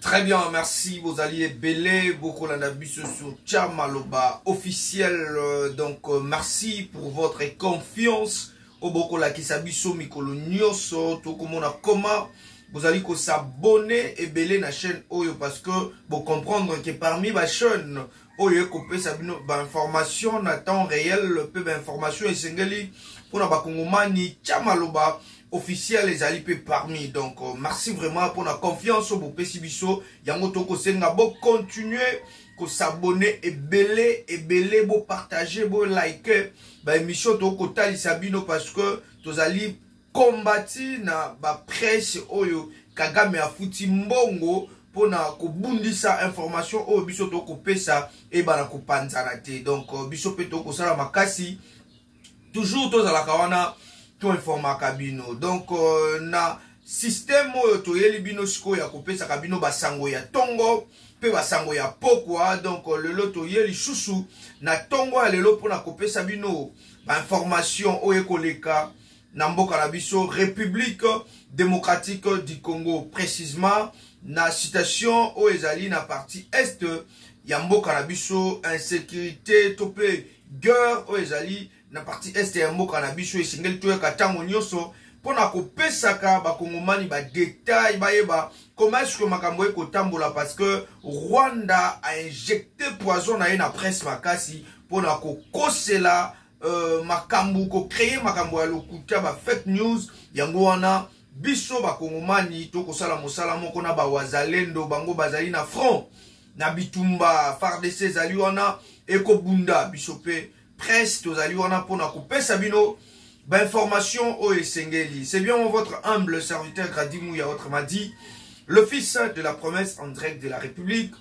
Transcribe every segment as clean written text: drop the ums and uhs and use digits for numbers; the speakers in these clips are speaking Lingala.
Très bien, merci. Vous alliez belé beaucoup la sur Tchamaloba officiel. Donc merci pour votre confiance. Au beaucoup la kisabiso mikolo nyoso tout comme on a comment vous allez s'abonner et belé na chaîne Oyo parce que vous comprendre que parmi ma chaîne Oyo coupé sa information na temps réel peu d'information et singeli pour na bakongomani Tchamaloba officiel les alipés parmi. Donc merci vraiment pour la confiance au Pesibiso yango toko senga bo continuer ko s'abonner et belé bo partager bo liker ba émission toko tali sabino parce que tous ali combattre na ba presse oyo Kagame afuti mbongo pona ko bundisa information o biso toko pesa e bana ko panzana te. Donc biso pe toko sala makasi toujours tous à la kawana tout informa kabino. Donc na système to yeli bino siko ya kopesa kabino basango ya tongo pe basango ya pokwa. Donc le loto yeli chouchou na tongo ya lelo pona kopesa bino ba information o ekoleka na mboka na biso République démocratique du Congo, précisément na citation o ezali na partie est ya mboka na biso insécurité topé guerre o ezali na partie est ya mboka na biso esengeli to ya tango nyoso pona ko pesaka ba kongomani ba détail ba yeba comment est-ce que makambo eko tambola parce que Rwanda a injecté poison na na presse makasi pona ko kosela makambo ko créer makambo ya lokuta ba fake news yango wana biso ba kongomani to ko sala mosala moko na ba wazalendo bango bazali na front na bitumba FARDC zali wana eko bunda biso pe presse tozali wana pona couper sabino ba information o esengeli. C'est bien votre humble serviteur Gradimou ya autrement dit le fils de la promesse en direct de la République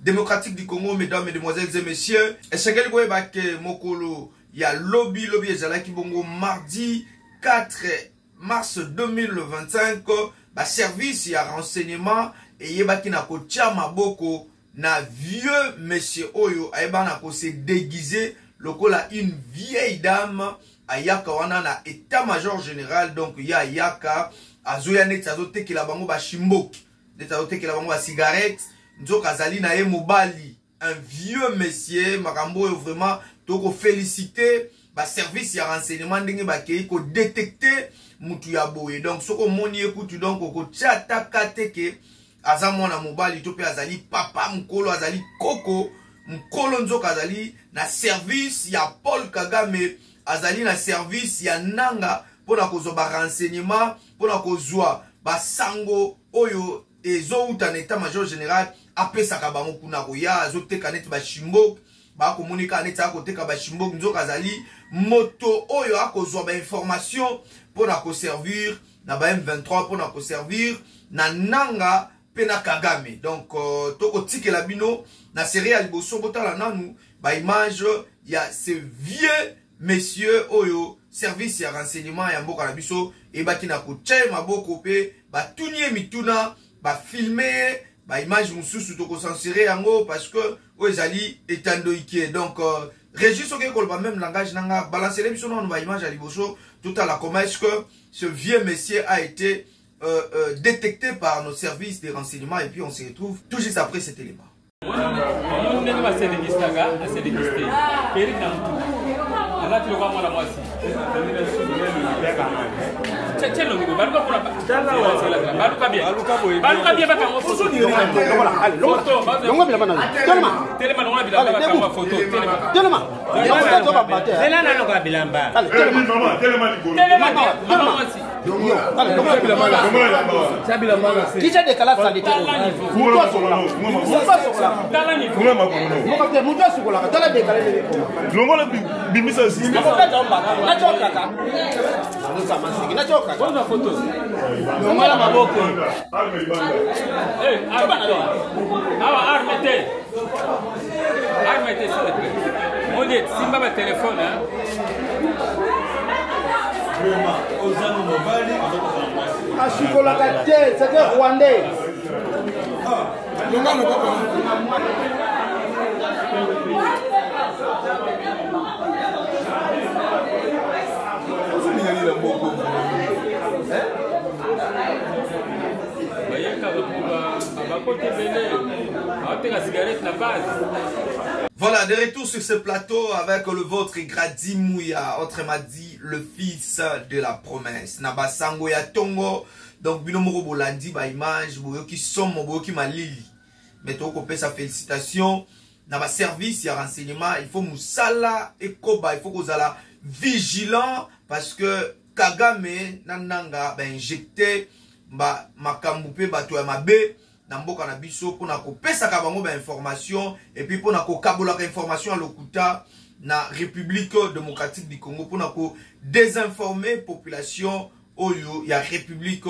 démocratique du Congo. Mesdames, mesdemoiselles et messieurs, esengeli ko ebake mokolo ya lobby ezalaki bongo mardi 4 mars 2025 ba service ya renseignement et yebaki na kotia maboko na vieux monsieur oyo ayebana ko se déguiser lokola une vieille dame ayaka wana na état-major général. Donc ya ayaka azoya net azotekela bango ba shimboki net azotekela bango ba cigarette nzoka azali na ye mobali un vieux monsieur makambo vraiment toko féliciter ba service ya renseignement ndenge ba kei ko détecter mutu ya boye. Donc soko moni ekutu donc ko tchata kateke azamona mobali to pe azali papa mkolo azali koko mkolo nzoka azali na service ya Paul Kagame azali na service ya nanga pona kozwa ba renseignement pona kozwa ba sango oyo ezouta na état-major général apesaka bango kuna koya azoteka net ba shimbo ba komunika net akoteka ba shimbo nzoka azali moto oyo akozwa ba information pona ko servir na ba M23 pona ko servir na nanga pena Kagame. Donc toko tikela bino na série ya liboso botala nanu ba image ya ce vieux monsieur oyo service ya renseignement ya mboka na biso e baki na kochaye maboko pe ba tunie mituna ba filmer ba image mususu toko censurer yango parce que o ezali etandoike. Donc Régis oké kolba même langage nanga balancer les biso non ba image ya liboso tout à la comment est-ce que ce vieux monsieur a été détecté par nos services de renseignement et puis on se retrouve tout juste après cet élément. Qui a décalé ça d'été? Achikolaka te, c'est que Rwandais. Voilà, de retour sur ce plateau avec le vôtre Grady Mouya, autrement dit le fils de la promesse. Naba sango ya tongo, donc binomoro bolandi ba image, boyoki somo, boyoki malili. Mais to kopé sa félicitation, naba service ya renseignement, il faut musala et koba, il faut qu'on soit vigilant parce que Kagame nananga ba injecté ba makambupe bato ya mabe. Namboka na biso pona ko pesa ka bango ba information et puis pona ko kabola ka information à lokuta na République démocratique du Congo pona ko désinformer population oyo ya République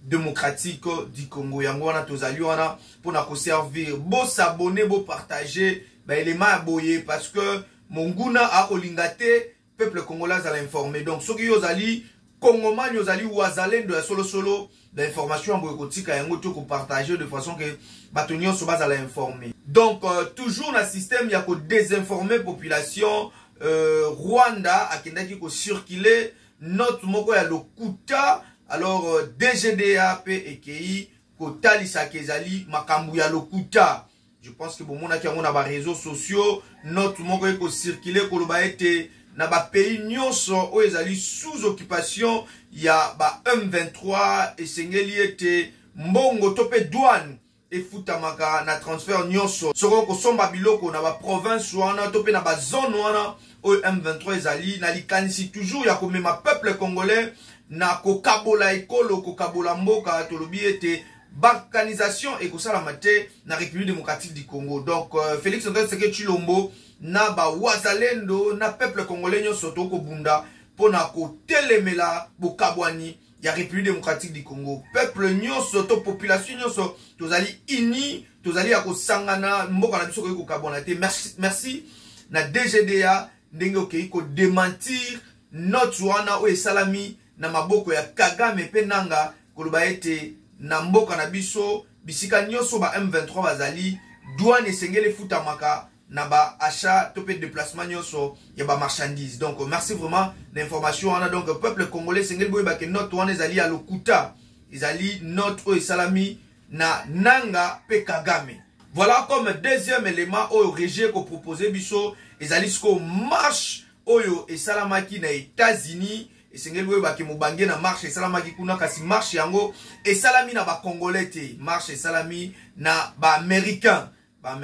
démocratique du Congo yango wana tozali wana pona ko servir bo s'abonner bo partager ba élément ya boye parce que monguna a kolingate peuple congolais à l'informer donc soki yozali Congomani yozali wazalendo ya solo solo l'information pour partager de façon que Batonion se base à l'informer. Donc toujours dans le système il y a que désinformer population Rwanda a qui ko circuler notre moko ya lokuta alors DGDA et KI ko talisa kezali makambu ya lokuta. Je pense que bon mona ki on a ba réseaux sociaux notre moko ko circuler ko loba été na ba pays nyonso o ezali sous occupation ya ba M23 et sengeli ete mbongo tope douane et futamaka na transfert nyonso soko ko somba biloko na ba province wana tope na ba zone wana o M23 ezali na likanisi toujours ya ko mema peuple congolais na ko kabola ekolo ko kabola mboka tolobi ete balkanisation et ko sala mate na République démocratique du Congo. Donc Félix Antoine Tshisekedi Tshilombo na ba wazalendo na peuple congolais nyonso to ko bunda pona ko telemela bokabwani ya République démocratique du Congo. Peuple nyonso to population nyonso tozali ini tozali ya ko sangana mboka na biso ko kabwana te. Merci na DGDA ndenge okei ko démentir notre wana o esalami na maboko ya Kagame pe nanga koloba ete na mboka na biso bisika nyonso ba M23 bazali douane esengele futamaka na ba achat topé déplacement nyonso ya ba marchandise. Donc merci vraiment l'information on a donc peuple congolais sengele boye ba ke note wana ezali ya lokuta ezali note o esalami na nanga pe Kagame. Voilà comme deuxième élément au régime ko proposer biso ezali sko marche oyo esalamaki na États-Unis et sengeli boye ba ke mobange na marche esalamaki kuna kasi marche yango esalami na ba congolais te marche esalami na ba américain ba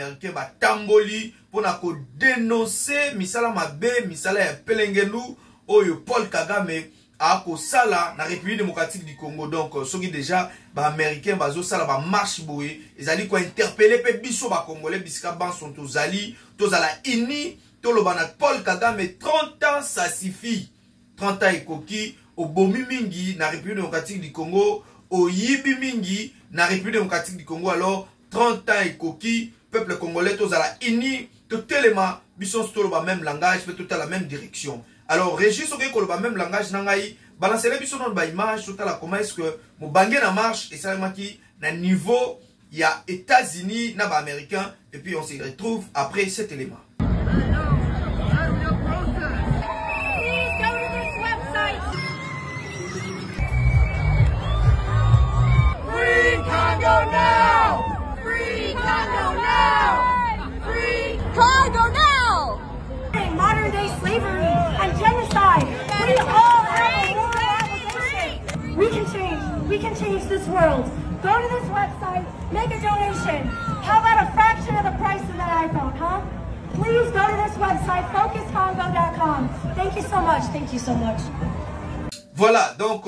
tamboli pona ko dénoncer misala mabe misala ya pelengelu oyo Paul Kagame a ko sala na République démocratique du Congo. Donc soki déjà ba américain bazo sala ba marche boye ezali ko interpeller pe biso ba congolais bisika ban sont tozali tozala ini toloba na Paul Kagame 30 ans ça suffit. 30 ans ekoki obomi mingi na République démocratique du Congo oyibi mingi na République démocratique du Congo alors 30 ans ekoki peuple congolais tozala ini totelema biso toloba même langage peut tout à la même direction. Alors Régis ok koloba même langage nangai balancer biso non ba image tout à la comment est-ce que mobange na marche et ça maki na niveau il y a États-Unis na ba américain et puis on se retrouve après cet élément. Congo now! Free Congo now! Free Congo now! Modern day slavery and genocide. We all have a moral obligation. We can change this world. Go to this website, make a donation. How about a fraction of the price of that iPhone, huh? Please go to this website, focuscongo.com. Thank you so much. Thank you so much. Voilà, donc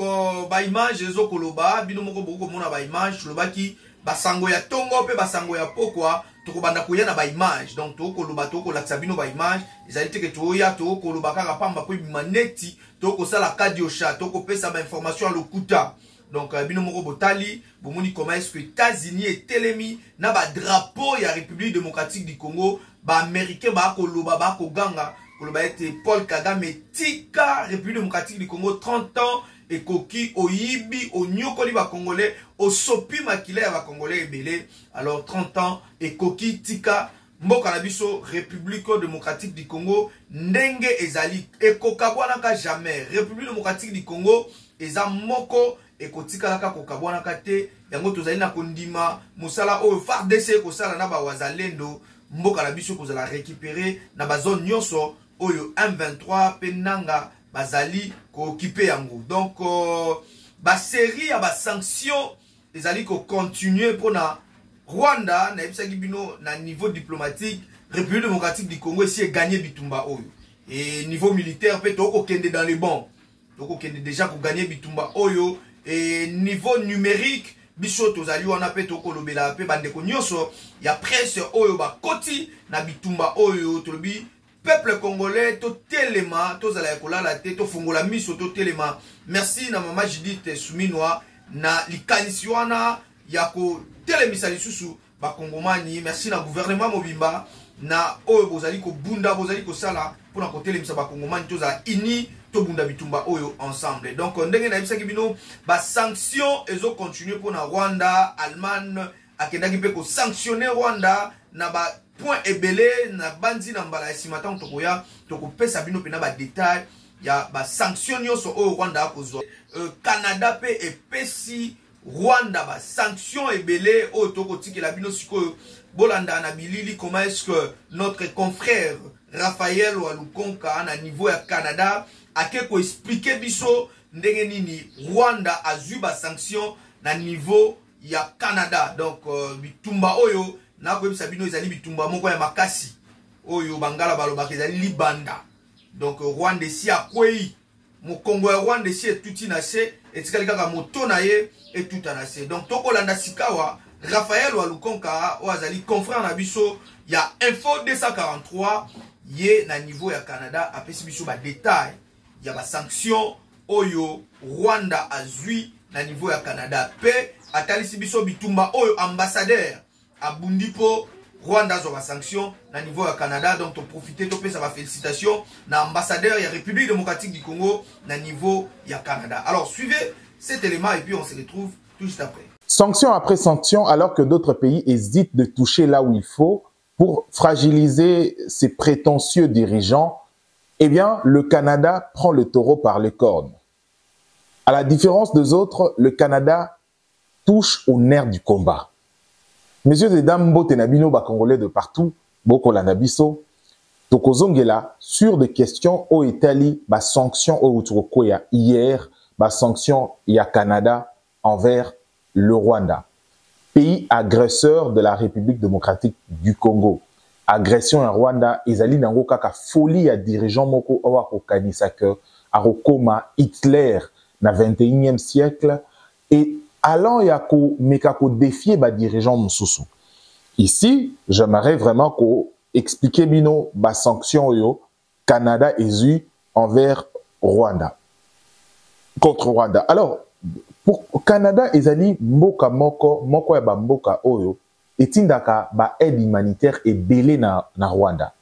ba image ezo koloba bino moko boko mona ba image koloba ki basango ya tongo pe basango ya pokwa to kobanda koya na ba image donc to koloba to kolakisa bino ba image ezali teke to ya to koloba kaka pamba po bimaneti to ko sala kadio chat to ko pesa ba information à lokuta. Donc bino moko botali bomoni comment est-ce que États-Unis et telemi na ba drapeau ya République démocratique du Congo ba américain ba koloba ba ko ganga koloba ete Paul Kagame tika République démocratique du Congo 30 ans et koki oyibi onyokoli ba Congolais osopi makila ya ba Congolais ebele. Alors 30 ans et koki tika mboka na biso République démocratique du Congo ndenge ezali ekokabwanaka jamais. République démocratique du Congo eza moko ekotikalaka kokabwanaka te. Yango tozali na kondima musala oyo FARDC kosala na ba wazalendo mboka na biso kozala récupérer na ba zone nyonso oyo M23 penanga bazali ko occuper yango. Donc ba série ya ba sanctions ezali ko continuer pour na Rwanda na ebisaki bino na niveau diplomatique République démocratique du Congo essaie gagner bitumba oyo. Et niveau militaire peut toko kende dans les bons. Toko kende déjà ko gagner bitumba oyo et niveau numérique biso tozali wana pe toko lobela pe bandeko nyonso ya presse oyo ba koti na bitumba oyo tolobi peuple congolais to telema tozala kolala te to fungola miso to telema. Merci na mama Judith Suminwa na likanisi wana ya ko telemisa lisusu ba kongomani. Merci na gouvernement mobimba na oyo bozali ko bunda bozali ko sala pour na ko telemisa ba kongomani tozala ini to bunda bitumba oyo ensemble. Donc ndenge na bisaki bino ba sanction ezo continuer pour na Rwanda. Allemagne akendaki pe ko sanctionner Rwanda na ba point ebele na bandi na mbala esimata tokoya tokopesa bino pena ba détail ya ba sanction nyonso oyo Rwanda akozwa. Canada pe epesi Rwanda ba sanction ebele oyo tokotikela bino sikoyo bolanda na bilili. Comment est-ce que notre confrère Raphaël Walukonka na niveau ya Canada ake ko expliquer biso ndenge nini Rwanda azui ba sanction na niveau ya Canada. Donc bitumba oyo na ko ebisa bino ezali bitumba moko ya makasi oyo bangala balobaka ezali libanda. Donc Rwanda si akwei mo Congo ya Rwanda si etuti na se etikali kaka moto na ye etuta na se. Donc toko landa sikawa Raphaël Walukonka o azali confrère na biso ya Info 243 ye na niveau ya Canada apesi biso ba détail ya ba sanction oyo Rwanda azui na niveau ya Canada pe atalisi biso bitumba oyo ambassadeur abundi po Rwanda zo ba sanction na niveau ya Canada. Donc to profiter to pesa ba félicitations na ambassadeur ya République démocratique du Congo na niveau ya Canada. Alors suivez cet élément et puis on se retrouve tout juste après. Sanction après sanction, alors que d'autres pays hésitent de toucher là où il faut pour fragiliser ces prétentieux dirigeants, eh bien, le Canada prend le taureau par les cornes. À la différence des autres, le Canada touche au nerf du combat. Messieurs et dames, Botenabino, Congolais de partout, Bokolanabiso, Tokozongela, sur des questions au Italie, sanction au Uturokoya hier, sanction ya Canada envers le Rwanda, pays agresseur de la République démocratique du Congo. Agression en Rwanda, ezali nango kaka folie à dirigeant moko owa kokanisa que arokoma Hitler na 21e siècle et allant yako mekako défier ba dirigeant mususu. Ici, j'aimerais vraiment ko expliquer bino ba sanction yo Canada ezu envers Rwanda. Contre Rwanda. Alors, pour Canada ezali mboka moko ya ba mboka oyo etindaka ba aide humanitaire ebele na Rwanda.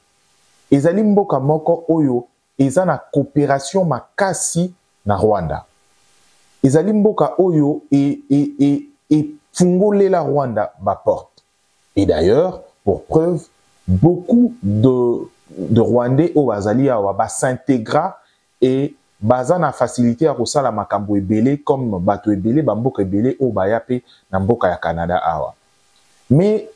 Ezali mboka moko oyo eza na coopération makasi na Rwanda. Ezali mboka oyo fungolela Rwanda ba porte. Et d'ailleurs, pour preuve, beaucoup de Rwandais au bazali awa ba s'intégra et bazana facilité à kosala makambo ebele comme bato ebele bamboka ebele o bayape na mboka ya Canada awa. Mais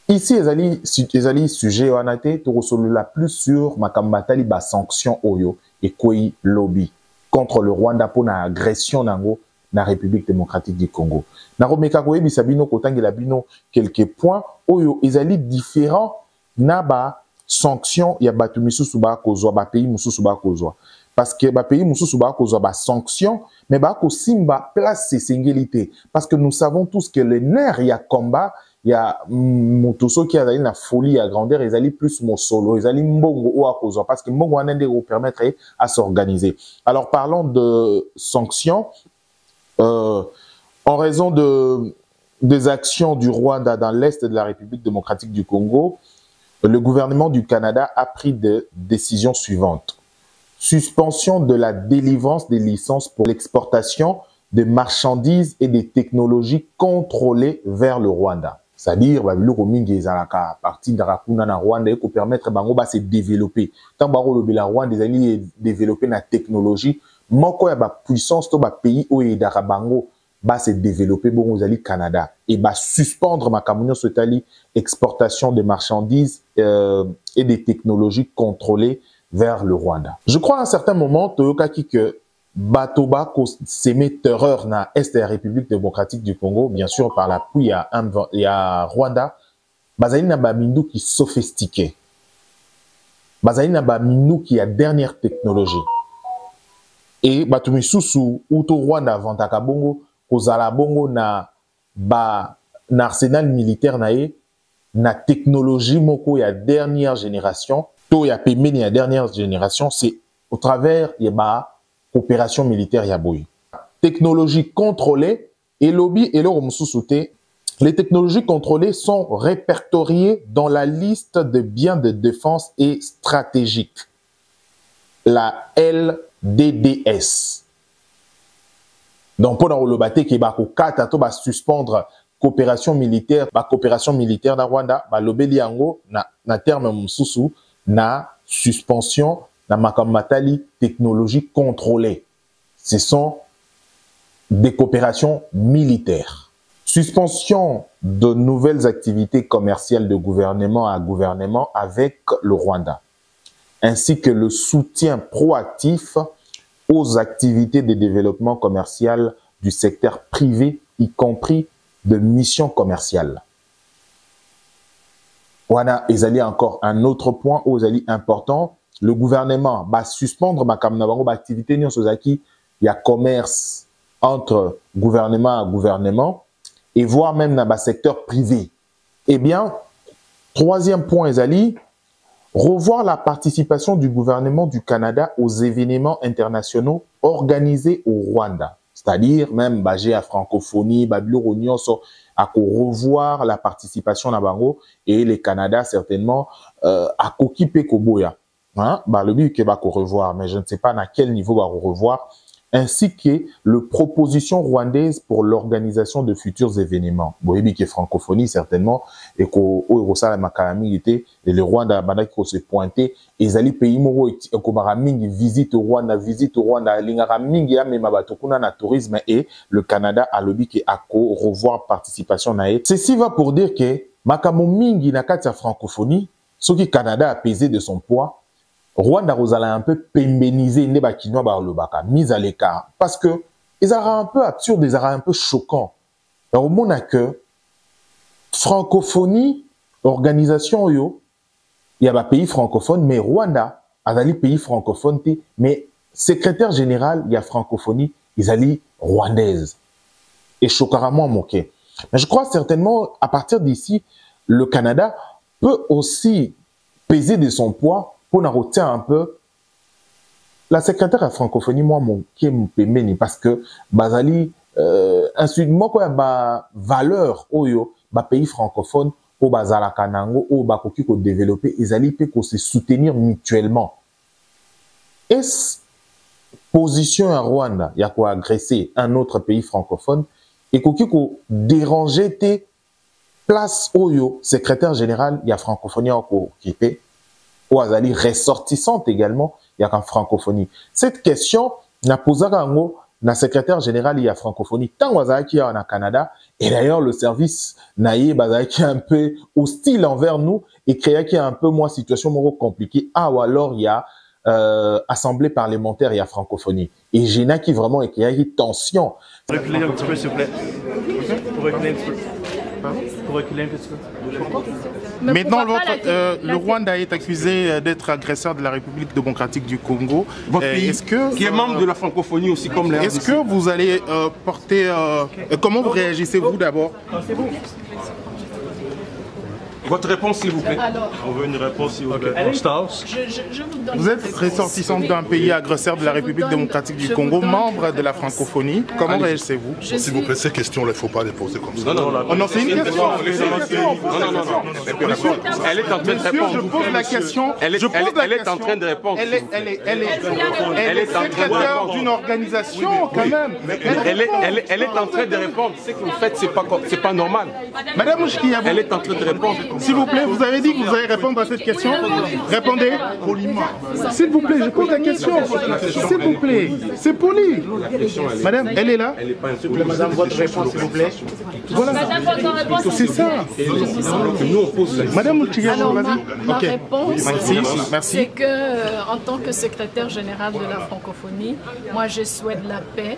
ici ezali sujet wana te tokosolola plus sur makambo batali ba sanction oyo ekoi lobby contre le Rwanda pour na agression nango na République démocratique du Congo. Na romeka koyebisa bino kotangela bino quelques points oyo ezali différents na ba sanction ya bato misusu ba kozwa ba pays misusu ba kozwa. Parce que les pays mususu ba kozwa ba sanction mais ba ko simba place singélité parce que nous savons tous que le nerf ya combat ya motoso qui a na folie à grandeur ezali plus mon solo ezali mbongo o akozwa parce que mbongo wana nde vous permettre à s'organiser. Alors parlons de sanctions en raison des actions du Rwanda dans l'est de la République démocratique du Congo. le gouvernement du Canada a pris des décisions suivantes. Suspension de la délivrance des licences pour l'exportation de marchandises et des technologies contrôlées vers le Rwanda. C'est-à-dire, à partir de la Rwanda, il faut permettre de se développer. Tant que la Rwanda a développé la technologie, moko ya ba puissance to ba pays où il darabango ba se développer bon aux Canada et ba suspendre ma camion sotali exportation de marchandises et des technologies contrôlées vers le Rwanda. Je crois à un certain moment Toyoka que Batoba ko s'émet terreur na est de la République démocratique du Congo, bien sûr par l'appui à Rwanda, bazali na ba mindu qui sophistiqué. Bazali na ba mindu qui a dernière technologie. Et batumi susu uto Rwanda vantaka bongo kozala bongo na arsenal militaire na technologie moko ya dernière génération to ya pemeni ya dernière génération, c'est au travers ya ba opération militaire ya boy. Technologie contrôlée et lobby et leur mususuté. Les technologies contrôlées sont répertoriées dans la liste de biens de défense et stratégiques, la LDDS. Donc, pour le bâté qui va suspendre coopération militaire na Rwanda, lobeli yango na terme mususu na suspension na makamatali technologie contrôlée. Ce sont des coopérations militaires. Suspension de nouvelles activités commerciales de gouvernement à gouvernement avec le Rwanda, ainsi que le soutien proactif aux activités de développement commercial du secteur privé, y compris de missions commerciales. Voilà, il y a encore un autre point important. Le gouvernement va suspendre ma activité il y a commerce entre gouvernement à gouvernement et voire même dans le secteur privé. Eh bien, troisième point, revoir la participation du gouvernement du Canada aux événements internationaux organisés au Rwanda. C'est-à-dire même à francophonie, à revoir la participation à Bango et le Canada certainement à Kokipe Koboya. Le but qui va revoir, mais je ne sais pas à quel niveau va revoir, ainsi que le proposition rwandaise pour l'organisation de futurs événements. Boyebi qui est francophonie certainement et qu'au Rosala Makalami était et le Rwanda Banaki ko se pointer et zali pays moro et kobara mingi visite au Rwanda lingara mingi ya mema bato kuna na tourisme et le Canada a lobby qui a revoir participation nae. Ceci va pour dire que makamo mingi na kati ya francophonie, ce qui Canada a pesé de son poids. Rwanda Rosala un peu pémbénisé ne bakinois ba le baka mise à l'écart parce que ils auraient un peu absurde, ils auraient un peu choquant. Alors au monde que francophonie organisation yo il y a un pays francophone mais Rwanda a des pays francophones mais secrétaire général il y a francophonie ils allaient rwandaise et choquaramment moqué. Mais je crois certainement à partir d'ici le Canada peut aussi peser de son poids pour nous retenir un peu la secrétaire à francophonie moi mon qui me parce que bazali ensuite moi quoi ba valeur oyo ba pays francophone au bazala kanango au ba koki ko développer ezali pe ko se soutenir mutuellement. Est position à Rwanda il y a quoi agresser un autre pays francophone et koki ko déranger tes places oyo secrétaire général il y a francophonie ko kité ou azali ressortissante également, il y a qu'en francophonie. Cette question n'a posé na secrétaire général il y a francophonie tant azali qui en Canada et d'ailleurs le service naïe bazali qui est un peu hostile envers nous et créé qui est un peu moins situation more compliquée ou alors il y a assemblée parlementaire il y a francophonie et j'ai qui vraiment et qui a tension. Reculer un petit peu s'il vous plaît. Pour reculer un petit peu. Pour reculer un petit peu. Maintenant, le Rwanda est accusé d'être agresseur de la République démocratique du Congo. Votre pays, qui est membre de la francophonie aussi comme la RDC. Est-ce que vous allez porter... comment vous réagissez-vous d'abord? Votre réponse, s'il vous plaît. Alors, on veut une réponse, s'il vous plaît. Je vous donne Vous êtes ressortissant d'un pays agresseur de la République démocratique du Congo, membre de la francophonie. Comment réagissez-vous? S'il vous plaît, ces questions-là, il ne faut pas les poser comme ça. Non, c'est une question. Non. Elle est en train de répondre. Je pose la question. Elle est en train de répondre. Elle est secrétaire d'une organisation, quand même. Elle est en train de répondre. Ce que vous faites, c'est pas normal. Madame Mouchkiyabou, Elle est en train de répondre. s'il vous plaît, vous avez dit que vous allez répondre à cette question. Répondez. S'il vous plaît, je pose la question. S'il vous plaît, c'est poli. Madame, elle est là. Madame, votre réponse, s'il vous plaît. Voilà. C'est ça. Madame Mouchkiyabou, Alors, vas-y. ma Ok. réponse, Merci. c'est que, en tant que secrétaire général de la francophonie, moi je souhaite la paix.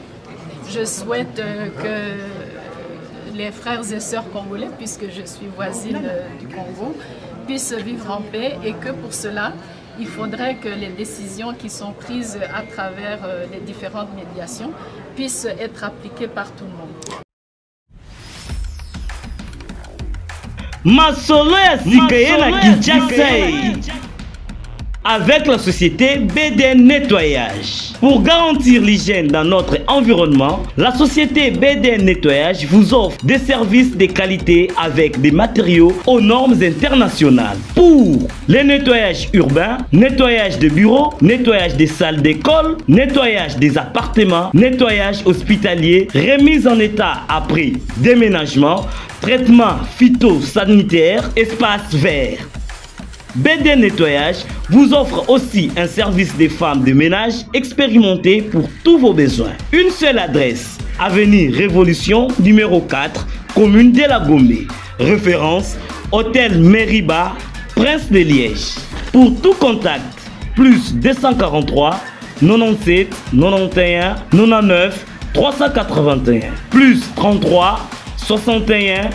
Je souhaite que les frères et sœurs congolais, puisque je suis voisine du Congo, puissent vivre en paix et que pour cela, il faudrait que les décisions qui sont prises à travers les différentes médiations puissent être appliquées par tout le monde. Masolo ya sikaye na Kinshasa avec la société BDN Nettoyage. Pour garantir l'hygiène dans notre environnement, la société BDN Nettoyage vous offre des services de qualité avec des matériaux aux normes internationales. Pour les nettoyages urbains, nettoyage de bureaux, nettoyage des salles d'école, nettoyage des appartements, nettoyage hospitalier, remise en état après déménagement, traitement phytosanitaire, espace vert. BDN Nettoyage vous offre aussi un service des femmes de ménage expérimentées pour tous vos besoins. Une seule adresse, avenue Révolution, numéro 4, commune de la Gombe. Référence, hôtel Meriba, Prince de Liège. Pour tout contact, plus 243 97 91 99 381, plus 33 61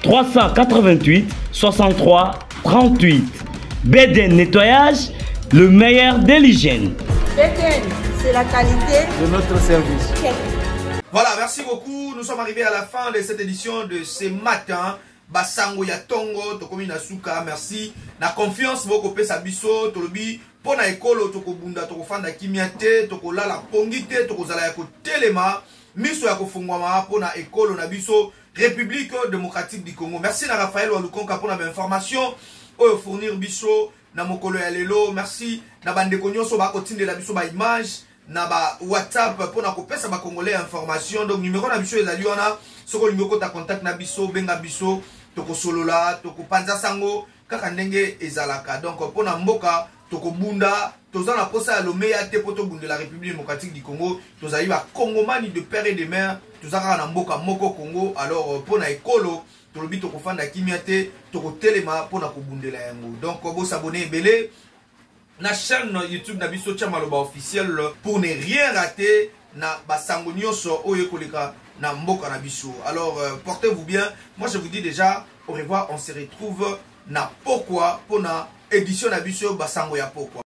388 63 38. BDN Nettoyage, le meilleur de l'hygiène. BDN, c'est la qualité de notre service. Voilà, merci beaucoup. Nous sommes arrivés à la fin de cette édition de ce matin. Basango ya Tongo, Tokomi Nasuka, merci. Na confiance, vos copés Sabiso, Tolobi, Pona Ekolo, Toko Bunda, Toko Fanda Kimiate, Toko Lala Pongite, Toko Zala Yako Telema, Miso Yako Fungwama, Pona Ekolo, Nabiso, République démocratique du Congo. Merci na Raphaël Walukonka pour l'information. Fournir biso na mokolo ya lelo, merci na bandeko nyonso ba kotindela biso ba image na ba WhatsApp pour na kopesa ba congolais information. Donc numéro na biso ezali wana soko lingo ta contact na biso benga biso toko solola toko panza sango kaka ndenge ezalaka. Donc pour na mboka toko bunda toza na posa ya lomeya te poto bunde la République démocratique du Congo, tozali ba congomani de père et de mère, toza kaka na mboka moko Congo. Alors pour na ekolo tolobi toko fanda kimiate toko telema pona kobundela yango. Donc bo s'abonner belé na chaîne YouTube na biso Tcha Maloba officiel pour ne rien rater na basango nyonso oyo koleka na mboka na biso. Alors portez-vous bien. Moi je vous dis déjà au revoir, on se retrouve na Pokwa pona édition na biso basango ya Pokwa.